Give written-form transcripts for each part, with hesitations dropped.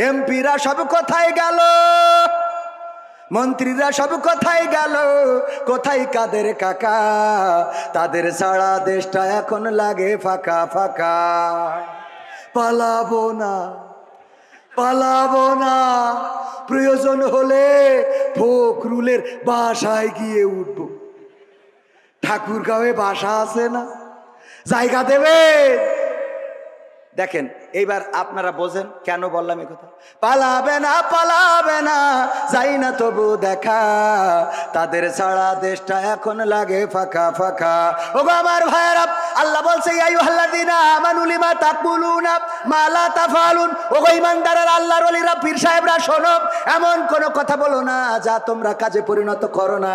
এমপিরা সব কোথায় গেল, মন্ত্রীরা সব কোথায় গেল, কোথায় কাদের কাকা? তাদের ছাড়া দেশটা এখন লাগে ফাঁকা ফাঁকা। পালাবো না, পালাবো না, প্রয়োজন হলে ফখরুলের বাসায় গিয়ে উঠবো। ঠাকুরগাঁওয়ে বাসা আছে না, জায়গা দেবে? দেখেন এইবার আপনারা বোঝেন কেন বললাম এই কথা। পালাবে না, পালাবে না, যাই না তবু দেখা, তাদের ছাড়া দেশটা এখন লাগে ফাঁকা ফাঁকা। ওগো আমার ভাইয়েরা, আল্লাহ বলছে ইয়া আইয়ুহাল্লাযীনা আমানু লিমা তাকুলুনা মা লা তাফআলুন। ওগো ঈমানদারেরা, আল্লাহর ওলিরা, পীর সাহেবরা, শোনো, এমন কোন কথা বলো না যা তোমরা কাজে পরিণত করো না।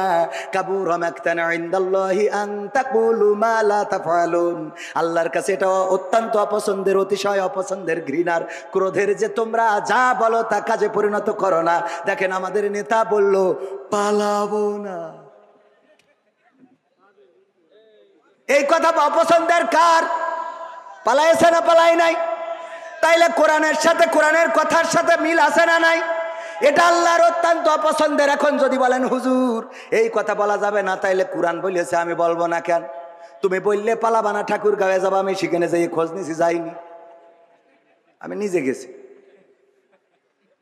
কাবুরা মাকতান ইনদাল্লাহি আন তাকুলু মা লা তাফআলুন। আল্লাহর কাছে এটা অত্যন্ত অপছন্দের, অতিশয় অপছন্দের, ঘৃণার, ক্রোধের যে তোমরা যা বলো তা কাজে পরিণত করো না। দেখেন আমাদের নেতা বলল পালাবো না, এই কথা অপছন্দের কার? পালাইছে না পালাই নাই? তাইলে কোরআনের সাথে, কোরআনের কথার সাথে মিল আছে না নাই? এটা আল্লাহর অত্যন্ত অপছন্দের। এখন যদি বলেন হুজুর এই কথা বলা যাবে না, তাইলে কোরআন বলেছে আমি বলবো না কেন? তুমি বললে পালাবা না, ঠাকুরগাঁওয়ে যাবো, আমি সেখানে যাই খোঁজ নিছি, যাইনি, আমি নিজে গেছি,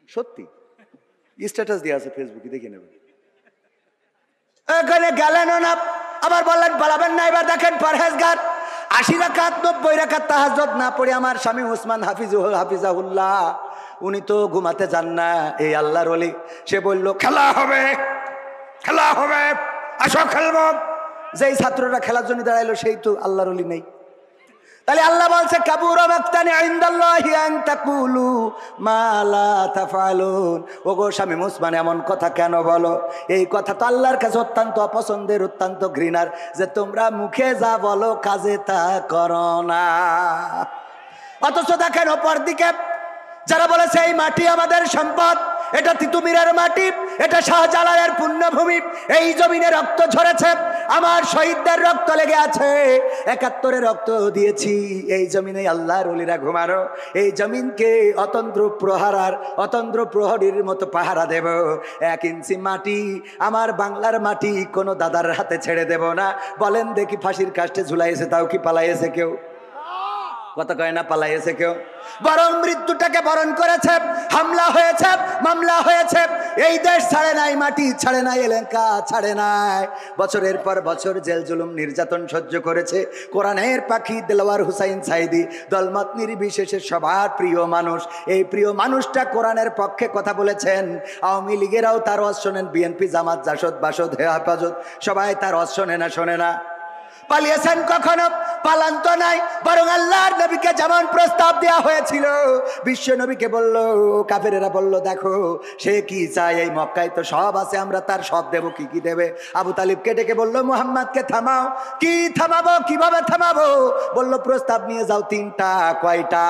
সত্যি স্ট্যাটাস দিয়ে আছে ফেসবুকে, দেখে নেবেন। এখানে গেলেন না, আবার বললেন পালাবেন না। এবার দেখেন পরহেজগার 80 রাকাত 90 রাকাত তাহাজ্জুদ না পড়ে আমার স্বামী ওসমান হাফিজাহুল্লাহ, উনি তো ঘুমাতে যান না, এই আল্লাহর ওলি, সে বলল খেলা হবে, খেলা হবে, আসো খেলবো। যেই ছাত্ররা খেলার জন্য দাঁড়াইলো সেই তো আল্লাহর ওলি নেই। তাহলে আল্লাহ বলছে কাবুরা মাকতান ইনদাল্লাহি আন তাকুলু মা লা তাফআলুন। ওগো স্বামী ওসমান এমন কথা কেন বলো? এই কথা তো আল্লাহর কাছে অত্যন্ত অপছন্দের, অত্যন্ত ঘৃণার, যে তোমরা মুখে যা বলো কাজে তা করো না। অথচ দেখেন অপর দিকে যারা বলেছে এই মাটি আমাদের সম্পদ, এটা তিতুমিরের মাটি, এটা শাহজালালের পুণ্যভূমি, এই জমিনে রক্ত ঝরেছে, আমার শহীদদের রক্ত লেগে আছে, 71-এ রক্ত দিয়েছি, এই জমিনে আল্লাহর ওলিরা ঘুমানো, এই জমিনকে অতন্ত্র প্রহারার, অতন্ত্র প্রহরীর মতো পাহারা দেব। 1 ইঞ্চি মাটি, আমার বাংলার মাটি, কোনো দাদার হাতে ছেড়ে দেব না। বলেন দেখি ফাঁসির কাস্টে ঝুলাইছে, তাও কি পালাইছে কেউ? কথা কয় না পালাইছে কেউ? বরং মৃত্যুটাকে বরণ করেছে, হামলা হয়েছে, মামলা হয়েছে, এই দেশ ছাড়ে নাই, মাটি ছাড়ে নাই, এলাকা ছাড়ে নাই, বছরের পর বছর জেল জুলুম নির্যাতন সহ্য করেছে। কোরআনের পাখি দেলোয়ার হুসাইন সাইদি, দলমত নির্বিশেষে সবার প্রিয় মানুষ, এই প্রিয় মানুষটা কোরআনের পক্ষে কথা বলেছেন। আওয়ামী লীগেরাও তার ওয়াজ শোনেন, বিএনপি, জামাত, জাসদ, বাসদ, হেফাজত, সবাই তার ওয়াজ শোনে না, শোনে না? পালিয়েছেন কখনো? পালান তো নাই, বরং আল্লাহর নবীকে যেমন প্রস্তাব দেওয়া হয়েছিল, বিশ্ব নবীকে বলল, কাফেরেরা বলল দেখো সে কি চায়, এই মক্কায় তো সব আছে, আমরা তার সব দেব, কি কি দেবে? আবু তালিবকে ডেকে বলল মুহাম্মদকে থামাও। কি থামাবো, কিভাবে থামাবো? বলল প্রস্তাব নিয়ে যাও 3টা। কয়টা?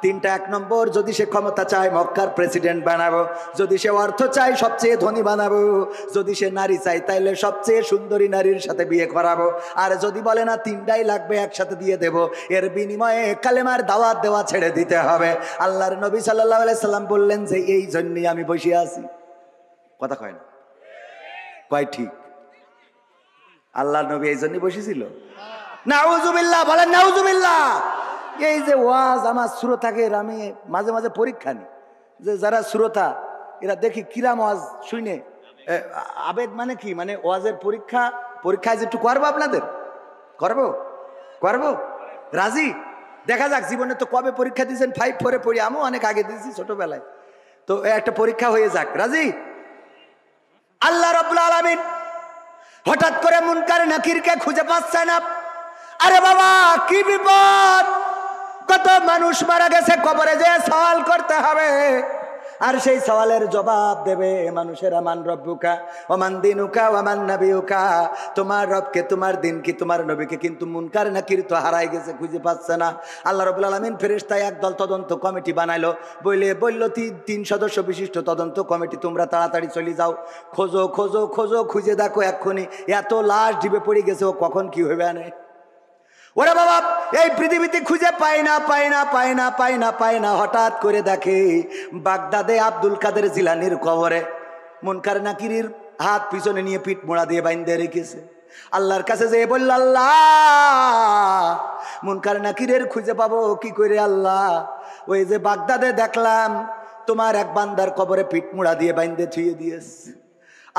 3টা। 1 নম্বর, যদি সে ক্ষমতা চায় মক্কার প্রেসিডেন্ট বানাবো, যদি সে অর্থ চায় সবচেয়ে ধনী বানাবো, যদি সে নারী চায় তাইলে সবচেয়ে সুন্দরী নারীর সাথে বিয়ে করাবো, আর যদি বলে না 3টাই লাগবে একসাথে দিয়ে দেব, এর বিনিময়ে কালেমার দাওয়াত দেওয়া ছেড়ে দিতে হবে। আল্লাহর নবী সাল্লাল্লাহু আলাইহি সাল্লাম বললেন যে এই জন্যই আমি বসে আছি। কথা কয় না? কয় ঠিক? আল্লাহর নবী এই জন্যই বসেছিল? নাউজুবিল্লাহ, বলেন নাউজুবিল্লাহ। এই যে ওয়াজ আমার শ্রোতাকে, আমি মাঝে মাঝে পরীক্ষা নিই যে যারা শ্রোতা এরা দেখি কিরাম ওয়াজ শুনে আবেদ মানে কি, মানে ওয়াজের পরীক্ষায় যে একটু করবো, আপনাদের করবো, রাজি? দেখা যাক, জীবনে তো কবে পরীক্ষা দিয়েছেন? 5, 4-এ পড়ি, আমিও অনেক আগে দিয়েছি ছোটবেলায়, তো একটা পরীক্ষা হয়ে যাক, রাজি? আল্লাহ রাব্বুল আলামিন হঠাৎ করে মুনকার নাকিরকে খুঁজে পাচ্ছে না। আরে বাবা কি বিপদ, কত মানুষ মারা গেছে, কবরে যে সওয়াল করতে হবে, আর সেই সওয়ালের জবাব দেবে মানুষেরা। মান রব্বুকা ওয়া মান দিনুকা ওয়া মান নাবিয়ুকা, তোমার রবকে, তোমার দিন কি, তোমার নবীকে, কিন্তু মুনকার নাকির তো হারাই গেছে, খুঁজে পাচ্ছে না। আল্লাহ রাব্বুল আলামিন ফেরেশতা একদল তদন্ত কমিটি বানাইলো, বলল 3 সদস্য বিশিষ্ট তদন্ত কমিটি, তোমরা তাড়াতাড়ি চলে যাও, খোঁজো খোঁজো খোঁজো, খুঁজে দেখো এক্ষুনি এত লাশ ডিবে পড়ে গেছে, ও কখন কি হইবে আনে। ওরে বাবা, এই পৃথিবীতে খুঁজে পায় না পায় না পায় না পায় না পায় না, হঠাৎ করে দেখে বাগদাদে আব্দুল কাদের জিলানির কবরে মুনকার নাকিরের হাত পিছনে নিয়ে পিঠ মোড়া দিয়ে বাইন্ধে রেখেছে। আল্লাহর কাছে যেয়ে বলল, আল্লাহ মুনকার নাকিরের খুঁজে পাবো কি করে আল্লাহ? ওই যে বাগদাদে দেখলাম তোমার এক বান্দার কবরে পিঠ মোড়া দিয়ে বাইন্ধে থুয়ে দিয়েছে।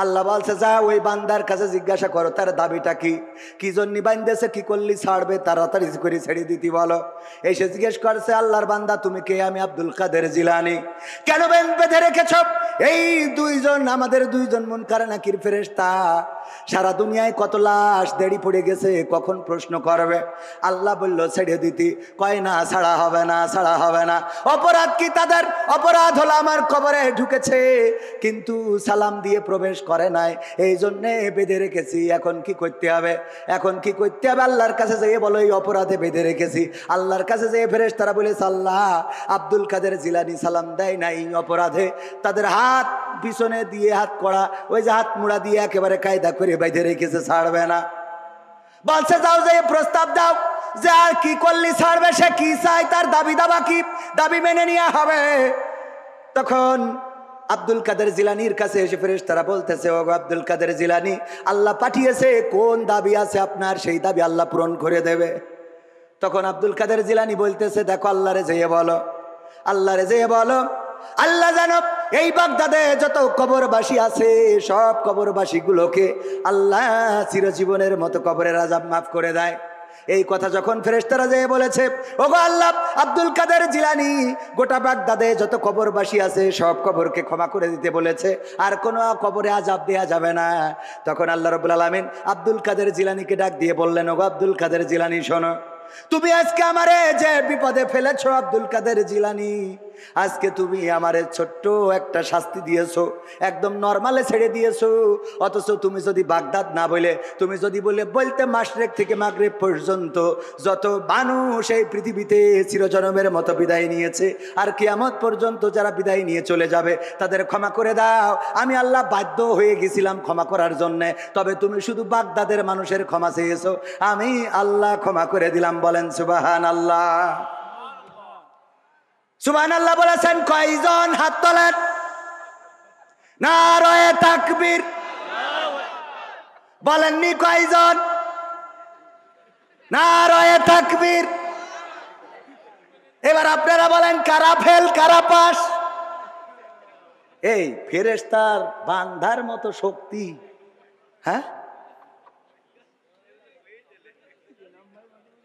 আল্লাহ বলছে, যা ওই বান্দার কাছে জিজ্ঞাসা করো তার দাবিটা কি, কি জন্য বাইন্দেছে, কি করলি ছাড়বে, তাড়াতাড়ি করে ছেড়ে দিতি বলো। এসে জিজ্ঞেস করছে, আল্লাহর বান্দা তুমি কে? আমি আব্দুল কাদের জিলানী। কেন বেঁধে রেখেছ? এই দুইজন আমাদের দুইজন মুনকার নাকির ফেরেশতা, সারা দুনিয়ায় কত লাশ দেড়ি পড়ে গেছে, কখন প্রশ্ন করবে? আল্লাহ বলল ছেড়ে দিতি। কয় না, ছাড়া হবে না, ছাড়া হবে না। অপরাধ কি তাদের? অপরাধ হলো আমার কবরে ঢুকেছে কিন্তু সালাম দিয়ে প্রবেশ করে নাই, এই জন্যে বেঁধে রেখেছি। এখন কি করতে হবে? এখন কি করতে হবে? আল্লাহর কাছে যেয়ে বলো এই অপরাধে বেঁধে রেখেছি। আল্লাহর কাছে যেয়ে ফেরেশতারা বলেছে, আল্লাহ আব্দুল কাদের জিলানী সালাম দেয় না, এই অপরাধে তাদের হাত পিছনে দিয়ে হাত করা, ওই যে হাত মুড়া দিয়ে একেবারে কায়দা করে বেঁধে রেখেছে, ছাড়বে না। বলছে যাও যে প্রস্তাব দাও যে আর কি করলি ছাড়বে, সে কি চায়, তার দাবি দাবা কি, দাবি মেনে নেওয়া হবে। তখন আব্দুল কাদের জিলানির কাছে এসে ফেরেশতারা বলতেছে, ও আব্দুল কাদের জিলানী, আল্লাহ পাঠিয়েছে, কোন দাবি আছে আপনার, সেই দাবি আল্লাহ পূরণ করে দেবে। তখন আব্দুল কাদের জিলানী বলতেছে, দেখো আল্লাহরে যেয়ে বলো, আল্লাহরে যেয়ে বলো, আল্লাহ জানো এই বাগদাদে যত কবরবাসী আছে সব কবরবাসী গুলোকে আল্লাহ চিরজীবনের মতো কবরের আযাব মাফ করে দেয়। এই কথা যখন ফেরেশতারা যেয়ে বলেছে, ওগো আল্লাহ আব্দুল কাদের জিলানী গোটা বাগদাদে যত কবরবাসী আছে সব কবরকে ক্ষমা করে দিতে বলেছে, আর কোনো কবরে আযাব দেয়া যাবে না। তখন আল্লাহ রাব্বুল আলামিন আব্দুল কাদের জিলানীকে ডাক দিয়ে বললেন, ওগো আব্দুল কাদের জিলানী শোনো, তুমি আজকে আমারে যে বিপদে ফেলেছো আব্দুল কাদের জিলানী, আজকে তুমি আমারে ছোট্ট একটা শাস্তি দিয়েছো, একদম নরমালে ছেড়ে দিয়েছো। অথচ তুমি যদি বাগদাদ না বলে, তুমি যদি বলতে মাশরিক থেকে মাগরিব পর্যন্ত যত মানুষ এই পৃথিবীতে চিরজনমের মতো বিদায় নিয়েছে আর কিয়ামত পর্যন্ত যারা বিদায় নিয়ে চলে যাবে তাদের ক্ষমা করে দাও, আমি আল্লাহ বাধ্য হয়ে গেছিলাম ক্ষমা করার জন্যে, তবে তুমি শুধু বাগদাদের মানুষের ক্ষমা চেয়েছো, আমি আল্লাহ ক্ষমা করে দিলাম। বলেন সুবহানাল্লাহ। সুবহানাল্লাহ বলেছেন কয়জন? হাত তোলেন। নারায়ে তাকবীর। বলেননি কয়জন? নারায়ে তাকবীর। এবার আপনারা বলেন কারা ফেল কারা পাস? এই ফেরেশতার বান্দার মতো শক্তি, হ্যাঁ?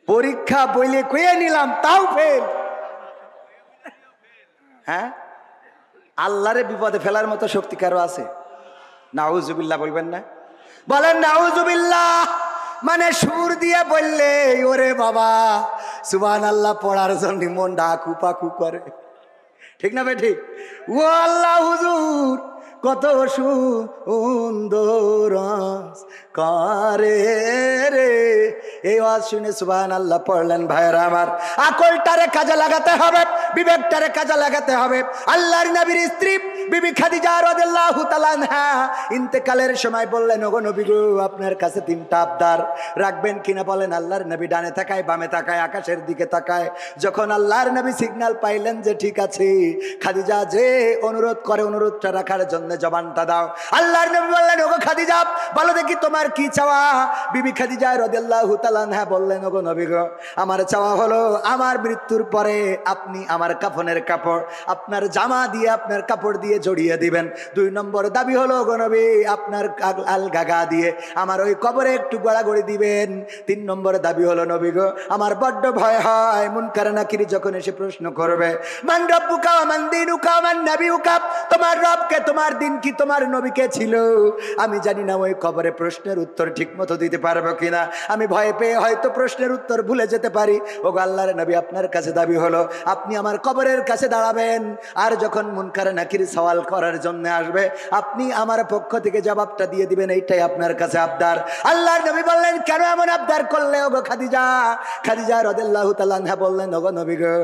পরীক্ষা বইলে কয়ে নিলাম তাও ফেল, হ্যাঁ? আল্লাহরে বিপদে ফেলার মতো শক্তি কারো আছে? নাউজুবিল্লাহ বলবেন না? বলেন নাউজুবিল্লাহ। মানে সুর দিয়ে বললে ওরে বাবা সুবহানাল্লাহ পড়ার জন্য মন ডাকু পাকু করে, ঠিক না ভাই? ঠিক। ও আল্লাহ হুজুর কত সুন্দর করে রে, এই ওয়াজ শুনে সুবহানাল্লাহ পড়লেন। ভাইরা আমার, আকলটারে কাজে লাগাতে হবে, বিবেকটারে কাজে লাগাতে হবে। আল্লাহর নবীর স্ত্রী বিবি খাদিজা রাদিয়াল্লাহু তাআলা আনহা ইন্তেকালের সময় বললেন, ওগো নবী গো আপনার কাছে তিনটা আবদার রাখবেন কিনা? বলেন। আল্লাহর নবী ডানে তাকায়, বামে তাকায়, আকাশের দিকে তাকায়। যখন আল্লাহর নবী সিগন্যাল পাইলেন যে ঠিক আছে, খাদিজা যে অনুরোধ করে অনুরোধটা রাখার জন্য জবানটা দাও। আল্লাহর নবী বললেন, ওগো খাদিজা বলো দেখি তোমার কি চাওয়া? বিবি খাদিজা রাদিয়াল্লাহু তাআলা আনহা বললেন, ওগো নবী গো আমার চাওয়া হলো আমার মৃত্যুর পরে আপনি আমার কাফনের কাপড় আপনার জামা দিয়ে আপনার কাপড় দিয়ে জড়িয়ে দিবেন। 2 নম্বর দাবি হলো ওগো নবী আপনার আল গাগা দিয়ে আমার ওই কবরে একটু গড়াগড়ি দিবেন। 3 নম্বর দাবি হলো নবী গো আমার বড্ড ভয় হয় মুনকার নাকির যখন এসে প্রশ্ন করবে, মান রব্বুকা ওয়া মান দীনুকা ওয়া মান নাবিয়ুকা, তোমার রব কে, তোমার দিন কি, তোমার নবী কে ছিল? আমি জানি না ওই কবরে প্রশ্নের উত্তর ঠিক মতো দিতে পারবো কিনা, আমি ভয় পেয়ে হয়তো প্রশ্নের উত্তর ভুলে যেতে পারি। ওগো আল্লাহর নবী আপনার কাছে দাবি হলো আপনি আমার কবরের কাছে দাঁড়াবেন, আর যখন মুনকার নাকির সওয়াল করার জন্য আসবে আপনি আমার পক্ষ থেকে জবাবটা দিয়ে দিবেন, এইটাই আপনার কাছে আবদার। আল্লাহর নবী বললেন, কেন এমন আবদার করলে ওগো খাদিজা? খাদিজা রাদিয়াল্লাহু তাআলা আনহা বললেন, ওগো নবী গো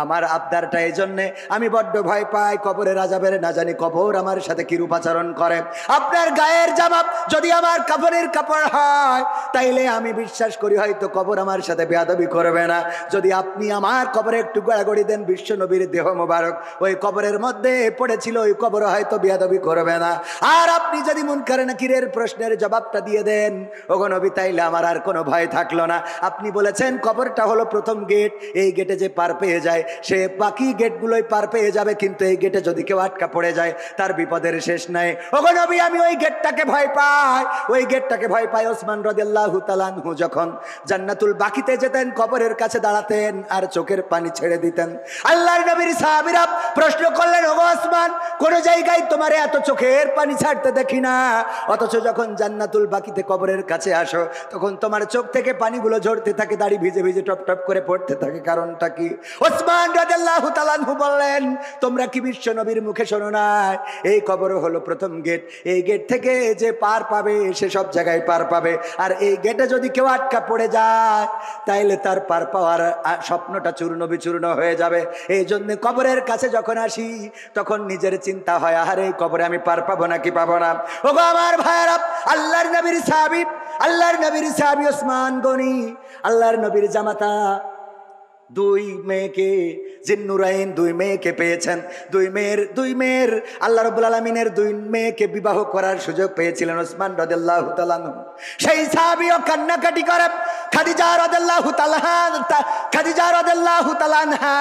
আমার আবদারটা এই জন্যে আমি বড্ড ভয় পাই কবরের আযাবের, না জানি কবর আমার আমার সাথে কিরূপ আচরণ করে। আপনার গায়ের জামা যদি আমার কাফনের কাপড় হয় তাইলে আমি বিশ্বাস করি হয়তো কবর আমার সাথে বেয়াদবি করবে না। যদি আপনি আমার কবরে একটু গড়াগড়ি দেন, বিশ্ব নবীর দেহ মোবারক ওই কবরের মধ্যে পড়েছিল, ওই কবর হয়তো বেয়াদবি করবে না। আর আপনি যদি মুনকার নাকিরের প্রশ্নের জবাবটা দিয়ে দেন ওগো নবী, তাইলে আমার আর কোনো ভয় থাকলো না। আপনি বলেছেন কবরটা হলো প্রথম গেট, এই গেটে যে পার পেয়ে যায় সে বাকি গেটগুলোই পার পেয়ে যাবে, কিন্তু এই গেটে যদি কেউ আটকা পড়ে যায় তার বিপদের শেষ নাই। ওগো নবী, আমি ওই গেটটাকে ভয় পাই, ওই গেটটাকে ভয় পাই। ওসমান রাদিয়াল্লাহু তাআলা আনহু যখন জান্নাতুল বাকিতে যেতেন কবরের কাছে দাঁড়াতেন আর চোখের পানি ছেড়ে দিতেন। আল্লাহর নবীর সাহাবীরা প্রশ্ন করলেন, ওগো ওসমান, কোন জায়গায় তোমার এত চোখের পানি ছাড়তে দেখি না, অথচ যখন জান্নাতুল বাকিতে কবরের কাছে আসো তখন তোমার চোখ থেকে পানিগুলো ঝরতে থাকে, দাড়ি ভিজে ভিজে টপ টপ করে পড়তে থাকে, কারণটা কি? ওসমান রাদিয়াল্লাহু তাআলা আনহু বললেন, তোমরা কি বিশ্ব নবীর মুখে শোনো না, এই কবর হলো প্রথম গেট, এই গেট থেকে যে পার পাবে সে সব জায়গায় পার পাবে, আর এই গেটে যদি কেউ আটকা পড়ে যায় তাইলে তার পার পাওয়ার স্বপ্নটা চূর্ণ বিচূর্ণ হয়ে যাবে। এই জন্য কবরের কাছে যখন আসি তখন নিজের চিন্তা হয়, আরে এই কবরে আমি পার পাবো নাকি পাবো না। ওগো আমার ভাইয়েরা, আল্লাহর নবীর সাহাবী, আল্লাহর নবীর সাহাবী ওসমান গনি, আল্লাহর নবীর জামাতা, দুই মেয়েকে জিন্নুরাইন, দুই মেয়েকে পেয়েছেন। দুই মেয়ের আল্লাহ রাব্বুল আলামিনের দুই মেয়েকে বিবাহ করার সুযোগ পেয়েছিলেন ওসমান রাদিয়াল্লাহু তাআলা আনহু। সেই সাহাবীও কান্নাকাটি করে খাদিজা রাদিয়াল্লাহু তাআলা আনহা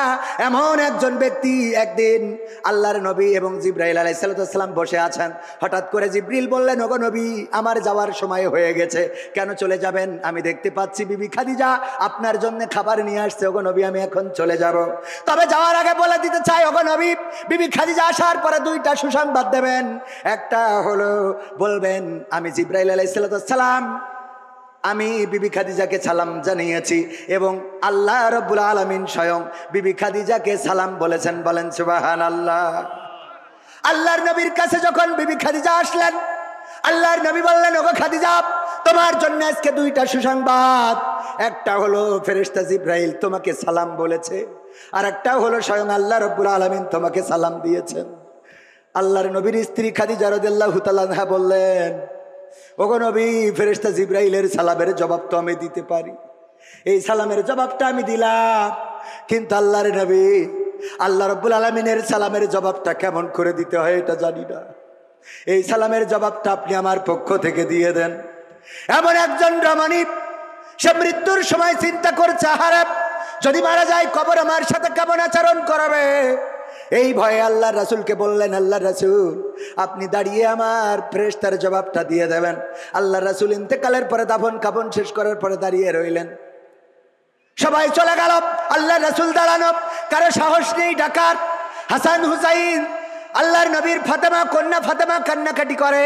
এমন একজন ব্যক্তি। একদিন আল্লাহর নবী এবং জিবরাইল আলাইহিস সালাম বসে আছেন, হঠাৎ করে জিবরিল বললেন, ওগো নবী, আমার যাওয়ার সময় হয়ে গেছে, কেন চলে যাবেন? আমি দেখতে পাচ্ছি বিবি খাদিজা আপনার জন্য খাবার নিয়ে আসছে, ওগো নবী আমি এখন চলে যাব। তবে যাওয়ার আগে বলে দিতে চাই, ওগো নবী, বিবি খাদিজা আসার পরে দুইটা সুসংবাদ দেবেন। একটা হলো বলবেন, আমি জিবরাইল আলাইহিস সালাম আমি বিবি খাদিজাকে সালাম জানিয়েছি এবং আল্লাহ রাব্বুল আলামিন স্বয়ং বিবি খাদিজাকে সালাম বলেছেন। বলেন সুবহানাল্লাহ। আল্লাহর নবীর কাছে যখন বিবি খাদিজা আসলেন, আল্লাহর নবী বললেন, ওগো খাদিজা, তোমার জন্য আজকে দুইটা সুসংবাদ। একটা হলো ফেরেশতা জিবরাইল তোমাকে সালাম বলেছে, আর একটা হলো স্বয়ং আল্লাহ রাব্বুল আলামিন তোমাকে সালাম দিয়েছেন। আল্লাহর নবীর স্ত্রী খাদিজা রাদিয়াল্লাহু তাআলা আনহা বললেন, ওগো নবী, ফেরেশতা জিবরাইলের সালামের জবাব তো আমি দিতে পারি, এই সালামের জবাবটা আমি দিলাম, কিন্তু আল্লাহর নবী, আল্লাহ রাব্বুল আলামিনের সালামের জবাবটা কেমন করে দিতে হয় এটা জানি না, এই সালামের জবাবটা আপনি আমার পক্ষ থেকে দিয়ে দেন। এমন একজন রমণী, সে মৃত্যুর সময় চিন্তা করছে, আহারে যদি মারা যায় কবর আমার সাথে কেমন আচরণ করবে। এই ভয়ে আল্লাহ রাসূলকে বললেন, আল্লাহ রাসূল, আপনি দাঁড়িয়ে আমার ফেরেশতার জবাবটা দিয়ে দেবেন। আল্লাহ রাসূল ইন্তেকালের পরে দাফন কাফন শেষ করার পরে দাঁড়িয়ে রইলেন। সবাই চলে গেল, আল্লাহ রাসূল দাঁড়ানো, কারো সাহস নেই ডাকার। হাসান হুসাইন, আল্লাহর নবীর ফাতেমা, কন্যা ফাতেমা কান্নাকাটি করে।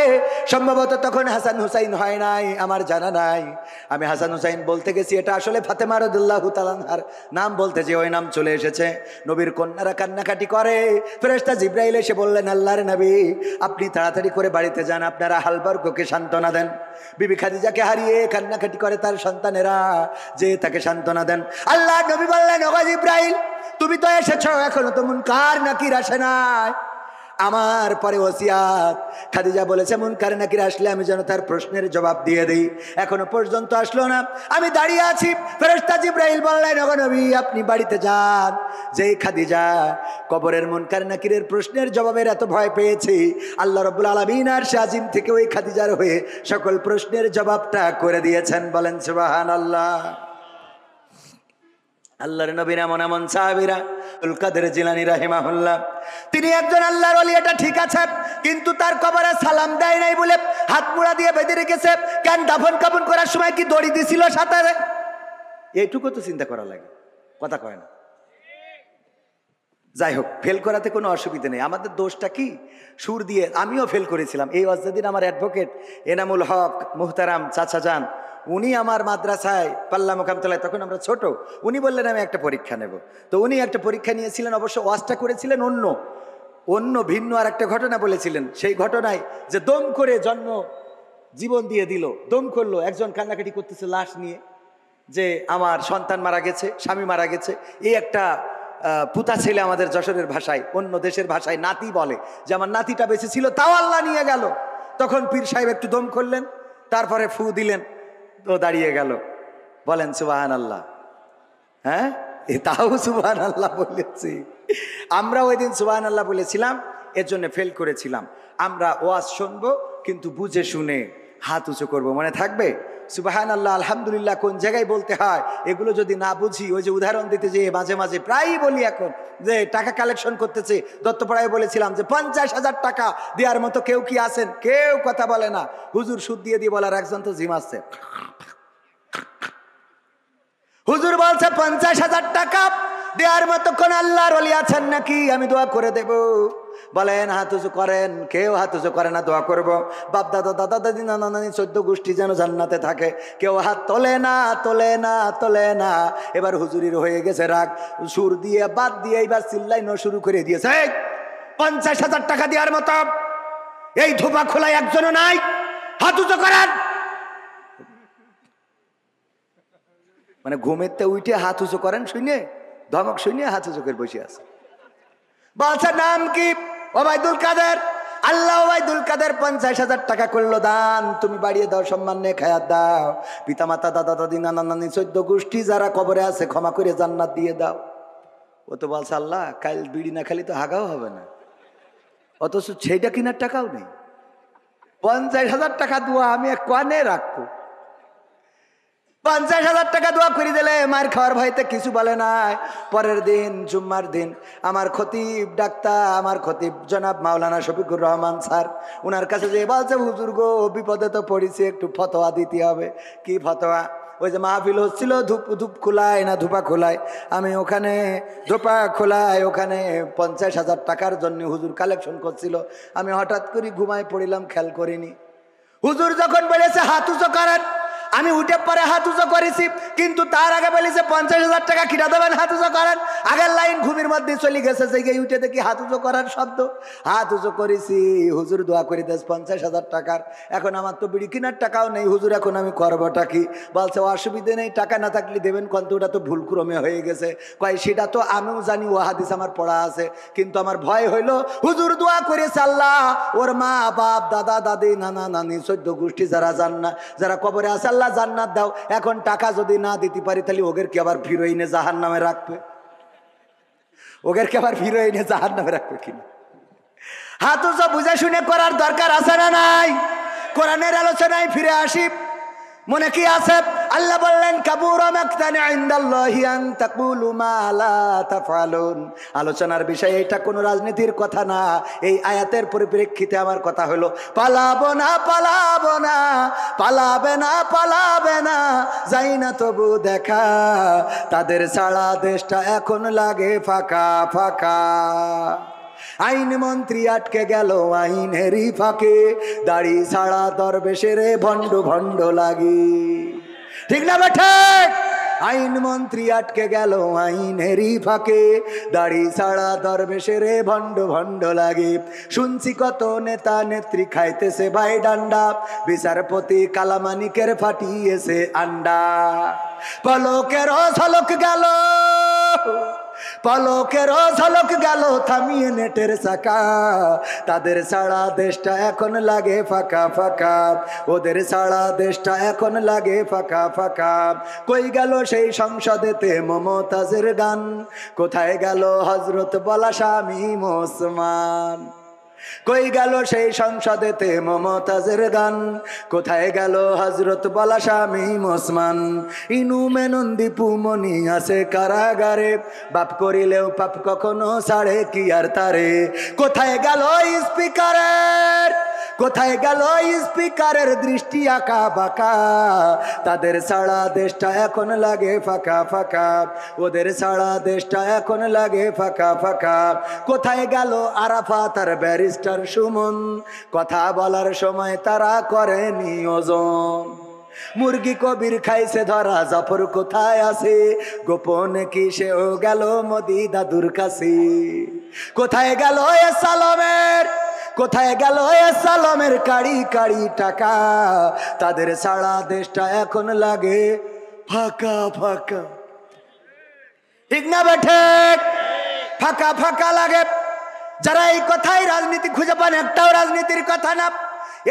সম্ভবত তখন হাসান হুসাইন হয় নাই, আমার জানা নাই। আমি হাসান হুসাইন বলতে গেছি, এটা আসলে ফাতেমা রাদিয়াল্লাহু তাআলা আনহার নাম বলতে যে ওই নাম চলে এসেছে। নবীর কন্যারা কান্নাকাটি করে। ফেরেশতা জিবরাইল এসে বললেন, আল্লাহর নবী, আপনি তাড়াতাড়ি করে বাড়িতে যান, আপনারা আহলবর্গকে সান্ত্বনা দেন। বিবি খাদিজাকে হারিয়ে কান্নাকাটি করে তার সন্তানেরা, যে তাকে সান্ত্বনা দেন। আল্লাহর নবী বললেন, ওগো জিবরাইল, তুমি তো এসেছো, এখনো তো মুনকার নাকির আসে নাই। আমার পরে ওসিয়াত, খাদিজা বলেছে মুনকার নাকির আসলে আমি যেন তার প্রশ্নের জবাব দিয়ে দেই, এখনো পর্যন্ত আসলো না, আমি দাঁড়িয়ে আছি। ফেরেশতা জিবরাইল বললেন, ওগো নবী, আপনি বাড়িতে যান। যেই খাদিজা কবরের মুনকার নাকিরের প্রশ্নের জবাবের এত ভয় পেয়েছে, আল্লাহ রাব্বুল আলামিন আরশে আজিম থেকে ওই খাদিজার হয়ে সকল প্রশ্নের জবাবটা করে দিয়েছেন। বলেন সুবহানাল্লাহ। আল্লাহর নবীর এমন এমন সাহাবীরা, আব্দুল কাদের জিলানী রাহিমাহুল্লাহ, তিনি একজন আল্লাহর ওলি, এটা ঠিক আছে, কিন্তু তার কবরে সালাম দেয় নাই বলে হাত মুড়া দিয়ে বেঁধে রেখেছে। কেন দাফন কাফন করার সময় কি দড়ি দিছিল সাথে? এইটুকু তো চিন্তা করা লাগে, কথা কয় না। যাই হোক, ফেল করাতে কোনো অসুবিধা নেই। আমাদের দোষটা কি, সুর দিয়ে আমিও ফেল করেছিলাম। এই ওয়াজদিন আমার অ্যাডভোকেট এনামুল হক মুহতারাম চাচা যান, উনি আমার মাদ্রাসায় পাল্লা মোকামতলায়, তখন আমরা ছোট, উনি বললেন আমি একটা পরীক্ষা নেব। তো উনি একটা পরীক্ষা নিয়েছিলেন, অবশ্য ওয়াজটা করেছিলেন অন্য ভিন্ন আর একটা ঘটনা বলেছিলেন। সেই ঘটনায় যে দম করে জন্ম জীবন দিয়ে দিল, দম করলো, একজন কান্নাকাটি করতেছে লাশ নিয়ে, যে আমার সন্তান মারা গেছে, স্বামী মারা গেছে, এই একটা পুতা ছেলে আমাদের যশোরের ভাষায়, অন্য দেশের ভাষায় নাতি বলে, যে আমার নাতিটা বেঁচে ছিল তাও আল্লাহ নিয়ে গেল। তখন পীর সাহেব একটু দম করলেন, তারপরে ফু দিলেন, তো দাঁড়িয়ে গেল। বলেন সুবহানাল্লাহ। হ্যাঁ, তাও সুবহানাল্লাহ বলেছি। আমরা ওই দিন সুবহানাল্লাহ বলেছিলাম, এর জন্য ফেল করেছিলাম। আমরা ওয়াজ শুনবো কিন্তু বুঝে শুনে হাত উঁচু করবো, মনে থাকবে? সুবহানাল্লাহ আলহামদুলিল্লাহ কোন জায়গায় বলতে হয় এগুলো যদি না বুঝি, ওই যে উদাহরণ দিতে যে মাঝে মাঝে প্রায়ই বলি এখন যে টাকা কালেকশন করতেছে, দত্তপাড়ায় বলেছিলাম যে 50,000 টাকা দেওয়ার মতো কেউ কি আছেন? কেউ কথা বলে না। হুজুর সুদ দিয়ে দিয়ে বলার একজন তো জিম আছে। হুজুর বলছে 50,000 টাকা দেওয়ার মতো কোন আল্লাহর ওলি আছেন নাকি? আমি দোয়া করে দেব। বলেন হাত উঁচু করেন। কেউ হাত উঁচু করে না, দোয়া করব বাপ দাদা দাদা দাদি নানা নানি 14 গোষ্ঠী যেন জান্নাতে থাকে। কেউ হাত তোলে না, তোলে না, তোলে না। এবার হুজুরির হয়ে গেছে রাগ, সুর দিয়ে বাদ দিয়ে এবার চিল্লাইনো শুরু করে দিয়েছে। 50,000 টাকা দেওয়ার মতো এই ধোপা খোলায় একজনও নাই, হাত উঁচু করেন। মানে ঘুমেতে উঠে হাত উঁচু করেন শুনে, ধমক শুনে হাত উঁচু করে বসে আছে। বলছে নাম কি? ওবায়দুল কাদের। আল্লাহ ওবায়দুল কাদের 50,000 টাকা করলো দান, তুমি বাড়িয়ে দাও, সম্মান নিয়ে খায়াত দাও। পিতা মাতা দাদা দাদি নানা নানি 14 গোষ্ঠী যারা কবরে আছে ক্ষমা করে জান্নাত দিয়ে দাও। ও তো বলছে আল্লাহ কাল বিড়ি না খালি তো হাগাও হবে না, অথচ সেইটা কিনার টাকাও নেই। 50,000 টাকা দোয়া আমি কানে রাখবো। 50,000 টাকা দোয়া করে দিলে মার খাওয়ার ভয়তে কিছু বলে নাই। পরের দিন জুম্মার দিন আমার খতিব ডাক্তার, আমার খতিব জনাব মাওলানা শফিকুর রহমান স্যার, ওনার কাছে যে বলছে হুজুর গো বিপদে তো পড়েছি, একটু ফতোয়া দিতে হবে। কি ফতোয়া? ওই যে মাহফিল হচ্ছিল ধূপ খোলায় না ধূপা খোলায়, আমি ওখানে ধূপা খোলায় ওখানে 50,000 টাকার জন্য হুজুর কালেকশন করছিল। আমি হঠাৎ করে ঘুমায় পড়িলাম, খেয়াল করিনি। হুজুর যখন বলেছে হাত উঁচু করেন, আমি উঠে পরে হাত উঁচু করেছি, কিন্তু তার আগে বলেছে 50,000 টাকা কিনা দেবেন, হাত উঁচু করেন। আগের লাইন ঘুমির মধ্যে চলে গেছে, যে উঠে দেখি হাত উঁচু করার শব্দ। হাত উঁচু করেছি, হুজুর দোয়া করে দেশ 50,000 টাকার। এখন আমার তো বিড়ি কেনার টাকাও নেই, হুজুর এখন আমি করবোটা কি? বলছে অসুবিধে নেই, টাকা না থাকলে দেবেন, কিন্তু ওটা তো ভুল ক্রমে হয়ে গেছে। কয় সেটা তো আমিও জানি, ও হাদিস আমার পড়া আছে, কিন্তু আমার ভয় হইলো হুজুর দোয়া করেছে আল্লাহ ওর মা বাপ দাদা দাদি নানা নানি 14 গোষ্ঠী যারা যারা কবরে আছে আল্লাহ জান্নাত দাও। এখন টাকা যদি না দিতে পারি তাহলে ওদের কি আবার ফিরোইনে জাহান্নামে রাখবে? ওদের কি আবার ফিরোইনে জাহান্নামে রাখবে কিনা? হাত উঁচু বুঝে শুনে করার দরকার আছে না নাই? কোরআনের আলোচনায় ফিরে আসি। মনে কি আছে? আল্লাহ বললেন কাবুরা মাকতান ইনদাল্লাহি আন তাকুলু মা লা তাফআলুন। আলোচনার বিষয় এটা কোনো রাজনীতির কথা না। এই আয়াতের পরিপ্রেক্ষিতে আমার কথা হলো পালাবো না, পালাবো না, পালাবে না, পালাবে না, যাই না তবু দেখা, তাদের ছাড়া দেশটা এখন লাগে ফাঁকা ফাঁকা। আইন মন্ত্রী আটকে গেল আইনেরই ফাঁকে, দাড়ি ছাড়া দরবেশের ভণ্ড ভণ্ড লাগি। ঠিক না বেঠে? আইন মন্ত্রী আটকে গেল আইনেরই ফাঁকে, দাড়ি ছাড়া দরবেশের ভণ্ড ভণ্ড লাগে। শুনছি কত নেতা নেত্রী খাইতেছে ভাই ডান্ডা, বিচারপতি কালামানিকের ফাটিয়েছে আন্ডা। পলকেরও ঝলক গেল, পলকেরও ঝলক গেল থামিয়ে নেটের চাকা, তাদের ছাড়া দেশটা এখন লাগে ফাঁকা ফাঁকা, ওদের ছাড়া দেশটা এখন লাগে ফাঁকা ফাঁকা। কই গেল সেই সংসদেতে মমতাজের গান, কোথায় গেল হজরত বলা শামীম ওসমান? কই গেল সেই সংসদেতে মমতাজের গান, কোথায় গেল হজরত বলা শামীম ওসমান? ইনু মেনন্দি পুমনি আছে কারাগারে, বাপ করিলেও পাপ কখনো ছাড়ে কি আর তারে। কোথায় গেল স্পিকারের, কোথায় গেল স্পিকারের দৃষ্টি আঁকা বাঁকা, তাদের ছাড়া দেশটা এখন লাগে ফাঁকা ফাঁকা, ওদের ছাড়া দেশটা এখন লাগে ফাঁকা ফাঁকা। কোথায় গেল আরাফাত আর ব্যারিস্টার সুমন, কথা বলার সময় তারা করে নিয়োজন? মুরগি কবির খাইছে ধরা, জাফর কোথায় আছে? গোপন কি সেও গেল মোদি দাদুর কাছে? কোথায় গেল এ সালমের, কোথায় গেল এ সালমের কাড়ি কাড়ি টাকা, তাদের ছাড়া দেশটা এখন লাগে ফাঁকা ফাঁকা। ঠিক না বেঠে? ফাঁকা ফাঁকা লাগে। যারা এই কথাই রাজনীতি খুঁজে পান, একটাও রাজনীতির কথা না,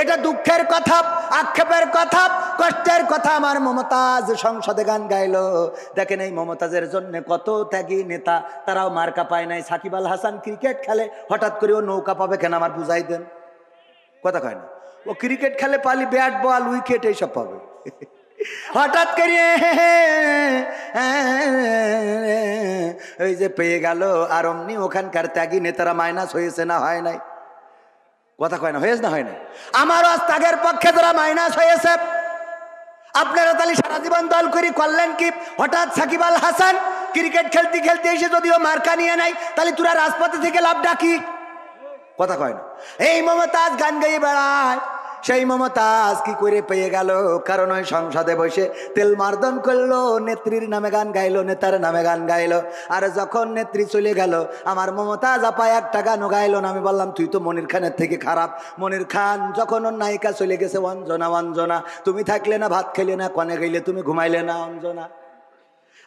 এটা দুঃখের কথা, আক্ষেপের কথা, কষ্টের কথা। আমার মমতাজ সংসদে গান গাইলো। দেখেন এই মমতাজের জন্য কত ত্যাগী নেতা, তারাও মার্কা পায় নাই। সাকিব আল হাসান ক্রিকেট খেলে, হঠাৎ করে ও নৌকা পাবে কেন? আমার বুঝাই দেন। কথা কয় না, ও ক্রিকেট খেলে পালি ব্যাট বল উইকেট এইসব পাবে। হঠাৎ করে ওই যে পেয়ে গেল। আর অমনি ওখানকার ত্যাগী নেতারা মাইনাস হয়েছে না হয় নাই? কথা কয় না, হয়েছে না হয় না? আমারও আজ ত্যাগের পক্ষে যারা মাইনাস হয়েছে, আপনারা তাহলে সারা জীবন দল করি করলেন কি? হঠাৎ সাকিব আল হাসান ক্রিকেট খেলতে খেলতে এসে যদিও মার্কা নিয়ে নাই, তাহলে তোরা রাজপথে থেকে লাভটা কি? কথা কয় না। এই মমতাজ গান গাইয়ে বেড়ায়, সেই মমতাজ কি করে পেয়ে গেল? কারণ ওই সংসদে বসে তেল মার্দন করলো, নেত্রীর নামে গান গাইলো, নেতার নামে গান গাইলো। আর যখন নেত্রী চলে গেল, আমার মমতাজ আপা একটা গানও গাইলো না। আমি বললাম তুই তো মনির খানের থেকে খারাপ। মনির খান যখন ওর নায়িকা চলে গেছে, অঞ্জনা অঞ্জনা তুমি থাকলে না ভাত খেলে না, কনে গেলে তুমি ঘুমাইলে না, অঞ্জনা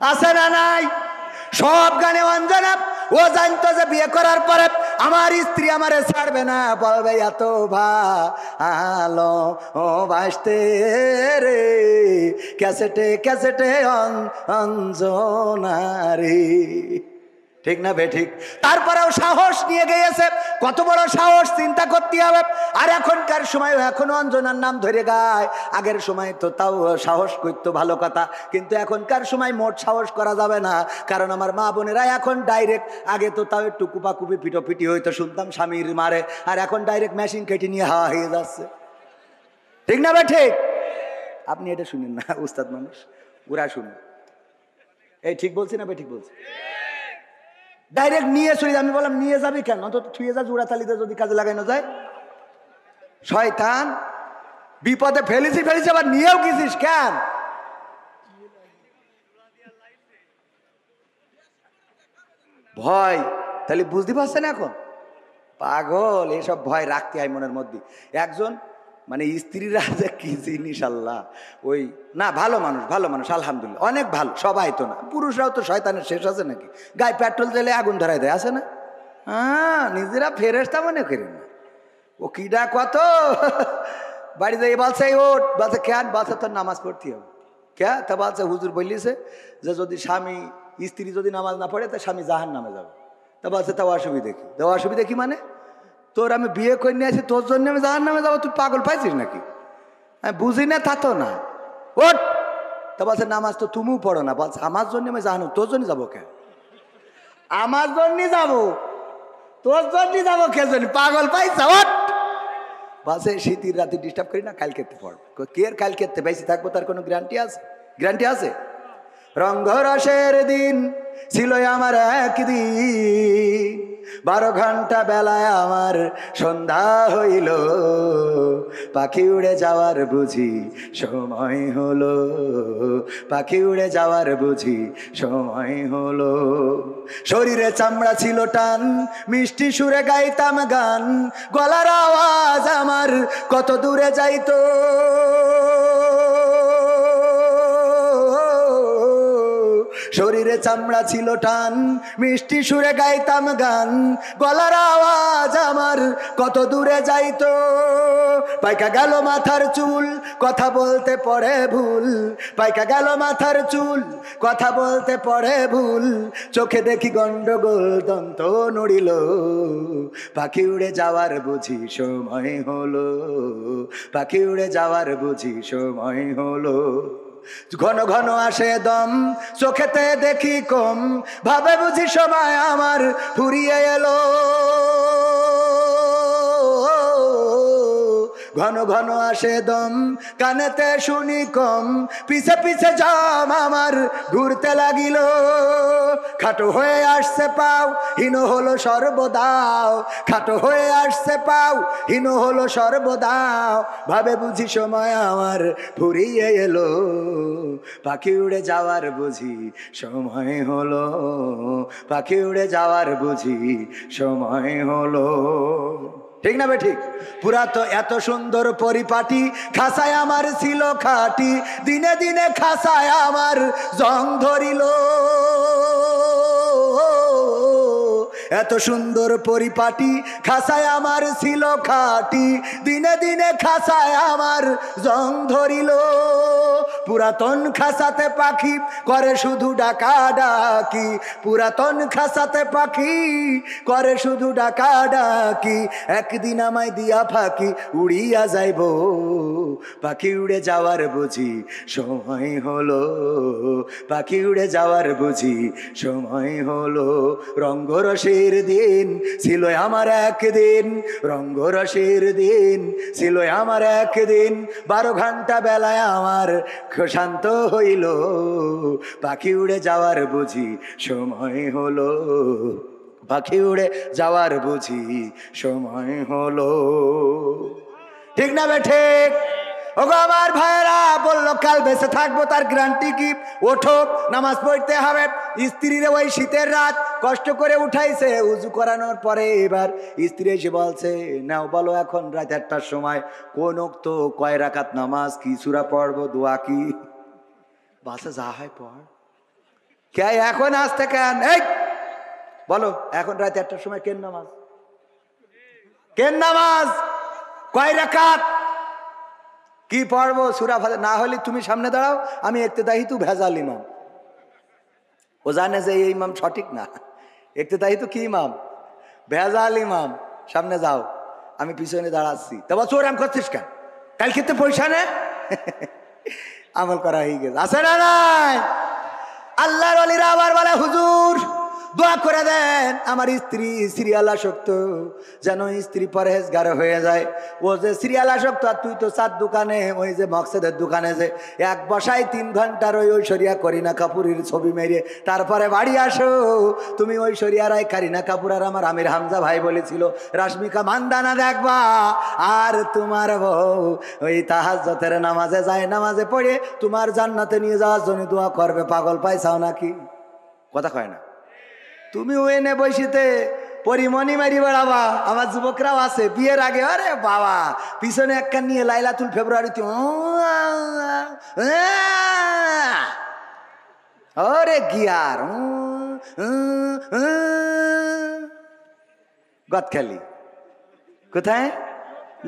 আছে না নাই? সব গানে অঞ্জনা। ও জানতো যে বিয়ে করার পরে আমার স্ত্রী আমারে ছাড়বে না, বলবে এত ভালো ও বাসতে রে, ক্যাসেটে ক্যাসেটে অঞ্জনা রে। ঠিক না বে ঠিক? তারপরেও সাহস নিয়ে গিয়েছে। কত বড় সাহস চিন্তা করতে হবে। আর এখনকার সময় এখনো অঞ্জনার নাম ধরে গায়। আগের সময় তো তাও সাহস করতো, ভালো কথা। কিন্তু এখনকার সময় মোট সাহস করা যাবে না, কারণ আমার মা বোনেরা এখন ডাইরেক্ট, আগে তো তাও একটু কুপাকুপি পিটোপিটি হইতো, শুনতাম স্বামীর মারে, আর এখন ডাইরেক্ট মেশিন কেটে নিয়ে হাওয়া হয়ে যাচ্ছে। ঠিক না বে ঠিক? আপনি এটা শুনেন না, উস্তাদ মানুষ, ওরা শুনুন। এই ঠিক বলছি না বে ঠিক বলছি? ডাইরেক্ট নিয়ে চলে যায়। আমি বললাম নিয়ে যাবি কেন? অন্তত থুয়ে যা, জোড়া তালিতে যদি কাজে লাগানো যায়। শয়তান, বিপদে ফেলেছি আবার নিয়েও গেছিস কেন? ভয়, তাহলে বুঝতে পারছেন এখন? পাগল, এসব ভয় রাখতে হয় মনের মধ্যে। একজন মানে স্ত্রীরা যে কি জিনিস আল্লাহ, ওই না ভালো মানুষ, ভালো মানুষ আলহামদুলিল্লাহ, অনেক ভালো। সবাই তো না, পুরুষরাও তো শয়তানের শেষ আছে নাকি? গায়ে পেট্রোল দিলে আগুন ধরাই দেয়, আছে না? হ্যাঁ, নিজেরা ফেরেশতা মনে করেন না। ও কিডা কত বাড়ি যাই বলছে ওট, বলছে কেন? বলছে তোর নামাজ পড়তে হবে। কে? তা বলছে হুজুর বলিছে যে যদি স্বামী স্ত্রী যদি নামাজ না পড়ে তা স্বামী জাহান নামে যাবে। তা বলছে তাও অসুবিধা কি? তা অসুবিধা কি মানে? তোর আমি বিয়ে করে নিয়ে আসি, তোর জন্য আমি জাহান নামে যাবো? তুই পাগল পাইছিস নাকি? আমি বুঝি না, তা তো না। ওট। তা বলছে নামাজ তো তুমিও পড়ো না। বলছে আমার জন্য আমি জাহান, তোর জন্য যাবো কে? আমার জন্য যাবো, তোর জন্য যাবো কে জন্য? পাগল পাইছ? ওট। বলছে শীতের রাতে ডিস্টার্ব করি না, কাল খেতে পড়বো। কে আর কাল খেতে বেশি থাকবো তার কোনো গ্যারান্টি আছে? গ্যারান্টি আছে? রঙ্গরসের দিন ছিল আমার একদিন, 12 ঘন্টা বেলায় আমার সন্ধ্যা হইল, পাখি উড়ে যাওয়ার বুঝি সময় হলো, পাখি উড়ে যাওয়ার বুঝি সময় হলো। শরীরে চামড়া ছিল টান, মিষ্টি সুরে গাইতাম গান, গলার আওয়াজ আমার কত দূরে যাইতো। শরীরে চামড়া ছিল টান, মিষ্টি সুরে গাইতাম গান, গলার আওয়াজ আমার কত দূরে যাইতো। পাইকা গেল মাথার চুল, কথা বলতে পড়ে ভুল, পাইকা গেল মাথার চুল, কথা বলতে পড়ে ভুল, চোখে দেখি গন্ডগোল, দন্ত নড়িল, পাখি উড়ে যাওয়ার বুঝি সময় হলো, পাখি উড়ে যাওয়ার বুঝি সময় হলো। ঘন ঘন আসে দম, চোখেতে দেখি কম, ভাবে বুঝি সময় আমার ফুরিয়ে এলো। ঘন ঘন আসে দম, কানেতে শুনি কম, পিছে পিছে জাম আমার ঘুরতে লাগিল। খাটো হয়ে আসছে পাও, হীন হলো সর্বদাও, খাটো হয়ে আসছে পাও, হীন হলো সর্বদাও, ভাবে বুঝি সময় আমার ফুরিয়ে এলো, পাখি উড়ে যাওয়ার বুঝি সময় হলো, পাখি উড়ে যাওয়ার বুঝি সময় হলো। ঠিক না বে ঠিক? পুরা তো এত সুন্দর পরিপাটি, খাসায় আমার ছিল খাটি, দিনে দিনে খাসায় আমার জং ধরিল। এত সুন্দর পরিপাটি খাসায় আমার ছিল খাটি দিনে দিনে খাসায় আমার জং ধরিল পুরাতন খাসাতে পাখি করে শুধু ডাকা ডাকি পুরাতন খাসাতে পাখি করে শুধু ডাকা ডাকি একদিন আমায় দিয়া ফাঁকি উড়িয়া যাইব পাখি উড়ে যাওয়ার বুঝি সময় হলো পাখি উড়ে যাওয়ার বুঝি সময় হলো রঙ্গরসের দিন ছিল আমার একদিন রঙ্গরসের দিন ছিল আমার একদিন 12 ঘন্টা বেলায় আমার শান্ত হইল পাখি উড়ে যাওয়ার বুঝি সময় হলো পাখি উড়ে যাওয়ার বুঝি সময় হলো ঠিক না বে ঠিক ওগো আমার ভাইরা বললো কাল বেঁচে থাকবো তার গ্যারান্টি কি ওঠো নামাজ পড়তে হবে স্ত্রীর ওই শীতের রাত কষ্ট করে উঠাইছে উজু করানোর পরে এবার স্ত্রী এসে বলছে নাও বলো এখন রাত 1টার সময় কোন ওক্ত কয় রাকাত নামাজ কি সূরা পড়বো দোয়া কি বাসে যা হয় পড় কে এখন আসতে কেন এই বলো এখন রাত 1টার সময় কেন নামাজ কয় রাকাত কি পড়বো সূরা ফাতিহা না হলে তুমি সামনে দাঁড়াও আমি ইক্তেদাই তু ভেজাল ইমাম ও জানে যে এই ইমাম সঠিক না ইক্তেদাই তু কি ইমাম ভেজাল ইমাম সামনে যাও আমি পিছনে দাঁড়াচ্ছি তা বছর আম করছিস কেন কাল খেতে পয়সা নে আমল করা হয়ে গেছে আছে না নাই আল্লাহর ওলিরা আবার বলে হুজুর দোয়া করে দেন আমার স্ত্রী সিরিয়াল আসক্ত যেন স্ত্রী পরহেজগার হয়ে যায় ও যে সিরিয়াল আসক্ত আর তুই তো 4 দোকানে ওই যে মকসেদের দোকানে যে এক বসায় 3 ঘন্টার ওই ঐশ্বরিয়া করিনা কাপুরের ছবি মেরে তারপরে বাড়ি আসো তুমি ঐশ্বরিয়া রায় কারিনা কাপুর আর আমার আমির হামজা ভাই বলেছিল রাশমিকা মান্দানা দেখবা আর তোমার বউ ওই তাহাজ্জুদের নামাজে যায় নামাজে পড়ে তোমার জান্নাতে নিয়ে যাওয়ার জন্য দোয়া করবে পাগল পাইছাও নাকি কথা কয় না তুমি ওই নে বসিতে পরিমণি মারি বেড়াবা আমার যুবকরাও আছে বিয়ের আগে আরে বাবা পিছনে একটা নিয়ে লাইলাতুল ফেব্রুয়ারিতে ওরে গিয়ার গদখালি কোথায়